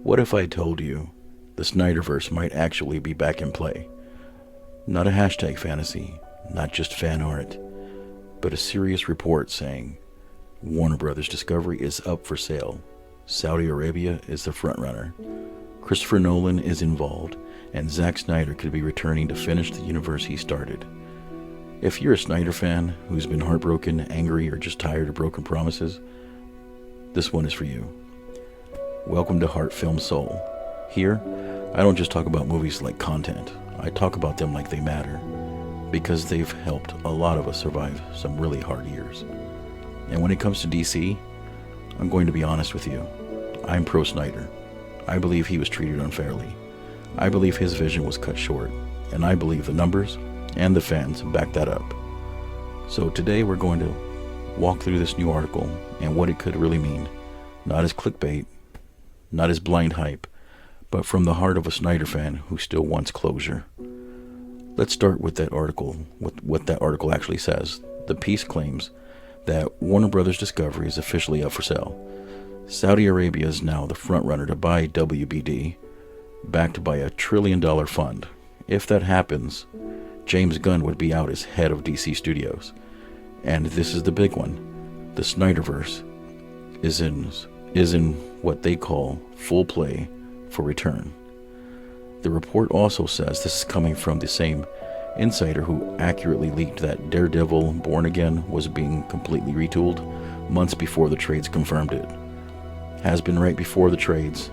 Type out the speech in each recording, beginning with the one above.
What if I told you the SnyderVerse might actually be back in play? Not a hashtag fantasy, not just fan art, but a serious report saying Warner Brothers Discovery is up for sale. Saudi Arabia is the frontrunner. Christopher Nolan is involved, and Zack Snyder could be returning to finish the universe he started. If you're a Snyder fan who's been heartbroken, angry, or just tired of broken promises, this one is for you. Welcome to Heart Film Soul. Here, I don't just talk about movies like content. I talk about them like they matter, because they've helped a lot of us survive some really hard years. And when it comes to DC, I'm going to be honest with you. I'm pro-Snyder. I believe he was treated unfairly. I believe his vision was cut short, and I believe the numbers and the fans back that up. So today we're going to walk through this new article and what it could really mean, not as clickbait, not as blind hype, but from the heart of a Snyder fan who still wants closure. Let's start with that article, with what that article actually says. The piece claims that Warner Brothers Discovery is officially up for sale. Saudi Arabia is now the frontrunner to buy WBD, backed by $1 trillion fund. If that happens, James Gunn would be out as head of DC Studios. And this is the big one. The SnyderVerse is in what they call full play for return. The report also says this is coming from the same insider who accurately leaked that Daredevil Born Again was being completely retooled months before the trades confirmed it. Has been right before the trades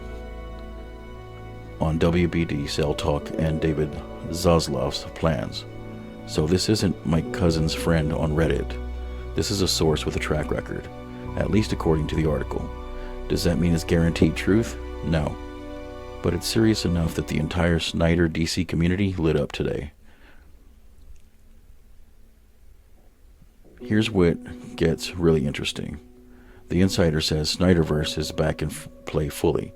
on WBD, Cell Talk, and David Zaslav's plans. So this isn't my cousin's friend on Reddit. This is a source with a track record, at least according to the article. Does that mean it's guaranteed truth? No. But it's serious enough that the entire Snyder DC community lit up today. Here's what gets really interesting. The insider says SnyderVerse is back in play fully,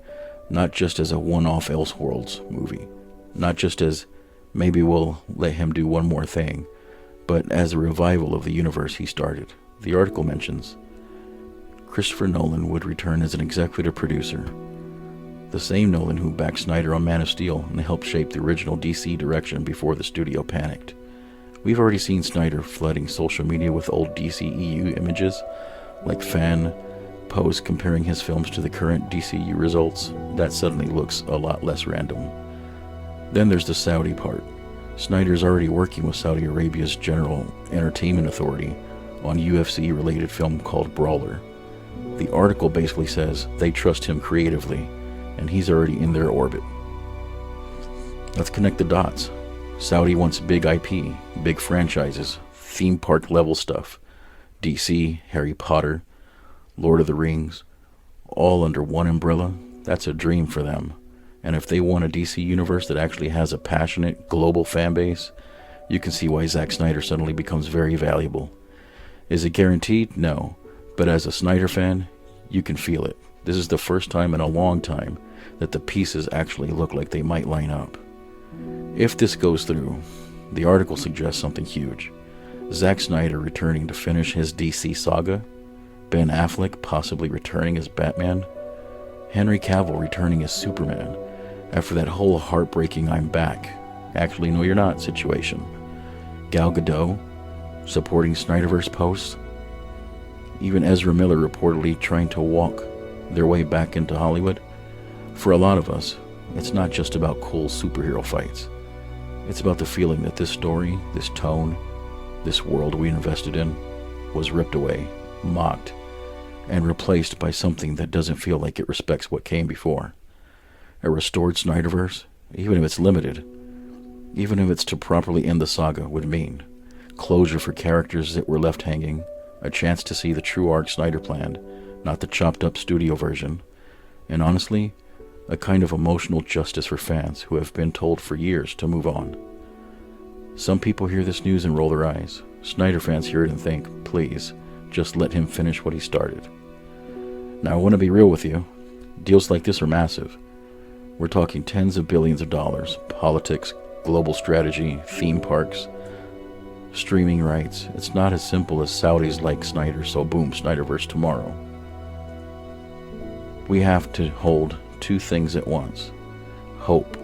not just as a one-off Elseworlds movie, not just as maybe we'll let him do one more thing, but as a revival of the universe he started. The article mentions Christopher Nolan would return as an executive producer, the same Nolan who backed Snyder on Man of Steel and helped shape the original DC direction before the studio panicked. We've already seen Snyder flooding social media with old DCEU images, like fan posts comparing his films to the current DCU results. That suddenly looks a lot less random. Then there's the Saudi part. Snyder's already working with Saudi Arabia's General Entertainment Authority on UFC-related film called Brawler. The article basically says they trust him creatively, and he's already in their orbit. Let's connect the dots. Saudi wants big IP, big franchises, theme park level stuff. DC, Harry Potter, Lord of the Rings, all under one umbrella. That's a dream for them. And if they want a DC universe that actually has a passionate global fan base, you can see why Zack Snyder suddenly becomes very valuable. Is it guaranteed? No. But as a Snyder fan, you can feel it. This is the first time in a long time that the pieces actually look like they might line up. If this goes through, the article suggests something huge. Zack Snyder returning to finish his DC saga, Ben Affleck possibly returning as Batman, Henry Cavill returning as Superman after that whole heartbreaking "I'm back, actually no you're not" situation, Gal Gadot supporting SnyderVerse posts, even Ezra Miller reportedly trying to walk their way back into Hollywood. For a lot of us, it's not just about cool superhero fights. It's about the feeling that this story, this tone, this world we invested in was ripped away, mocked, and replaced by something that doesn't feel like it respects what came before. A restored SnyderVerse, even if it's limited, even if it's to properly end the saga, would mean closure for characters that were left hanging, a chance to see the true arc Snyder planned, not the chopped up studio version, and honestly, a kind of emotional justice for fans who have been told for years to move on. Some people hear this news and roll their eyes. Snyder fans hear it and think, please, just let him finish what he started. Now I want to be real with you. Deals like this are massive. We're talking tens of billions of dollars, politics, global strategy, theme parks, streaming rights. It's not as simple as Saudis like Snyder, so boom, SnyderVerse tomorrow. We have to hold two things at once. Hope,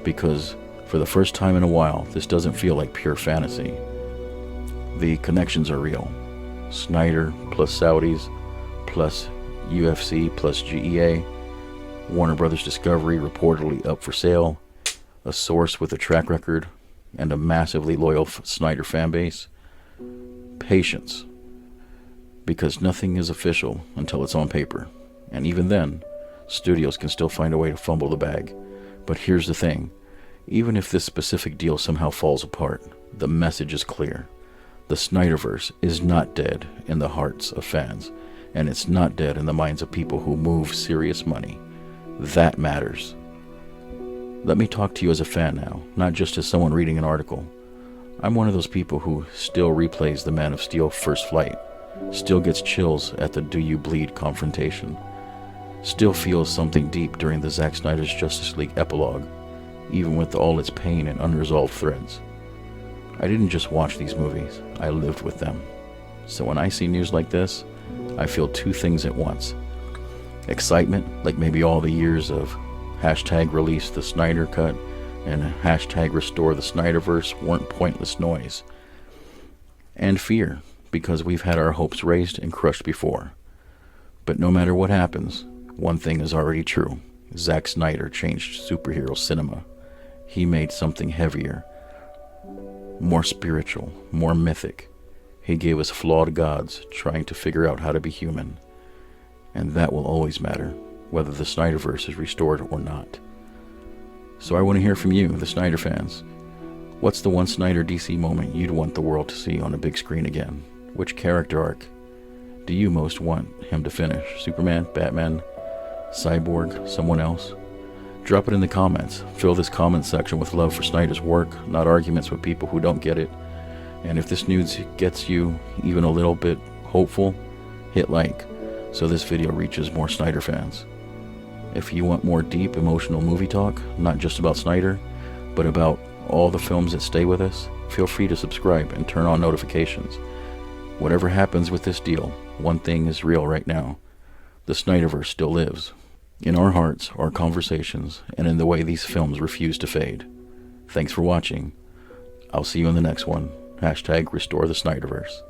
because for the first time in a while, this doesn't feel like pure fantasy. The connections are real. Snyder plus Saudis plus UFC plus GEA, Warner Brothers Discovery reportedly up for sale, a source with a track record, and a massively loyal Snyder fan base. Patience, because nothing is official until it's on paper, and even then, studios can still find a way to fumble the bag. But here's the thing, even if this specific deal somehow falls apart, the message is clear. The SnyderVerse is not dead in the hearts of fans, and it's not dead in the minds of people who move serious money. That matters. Let me talk to you as a fan now, not just as someone reading an article. I'm one of those people who still replays the Man of Steel First Flight, still gets chills at the Do You Bleed confrontation, still feels something deep during the Zack Snyder's Justice League epilogue, even with all its pain and unresolved threads. I didn't just watch these movies, I lived with them. So when I see news like this, I feel two things at once. Excitement, like maybe all the years of hashtag release the Snyder cut and hashtag restore the SnyderVerse weren't pointless noise. And fear, because we've had our hopes raised and crushed before. But no matter what happens, one thing is already true. Zack Snyder changed superhero cinema. He made something heavier, more spiritual, more mythic. He gave us flawed gods trying to figure out how to be human. And that will always matter, whether the SnyderVerse is restored or not. So I want to hear from you, the Snyder fans. What's the one Snyder DC moment you'd want the world to see on a big screen again? Which character arc do you most want him to finish? Superman, Batman, Cyborg, someone else? Drop it in the comments. Fill this comment section with love for Snyder's work, not arguments with people who don't get it. And if this news gets you even a little bit hopeful, hit like, so this video reaches more Snyder fans. If you want more deep, emotional movie talk, not just about Snyder, but about all the films that stay with us, feel free to subscribe and turn on notifications. Whatever happens with this deal, one thing is real right now. The SnyderVerse still lives. In our hearts, our conversations, and in the way these films refuse to fade. Thanks for watching. I'll see you in the next one. Hashtag restore the SnyderVerse.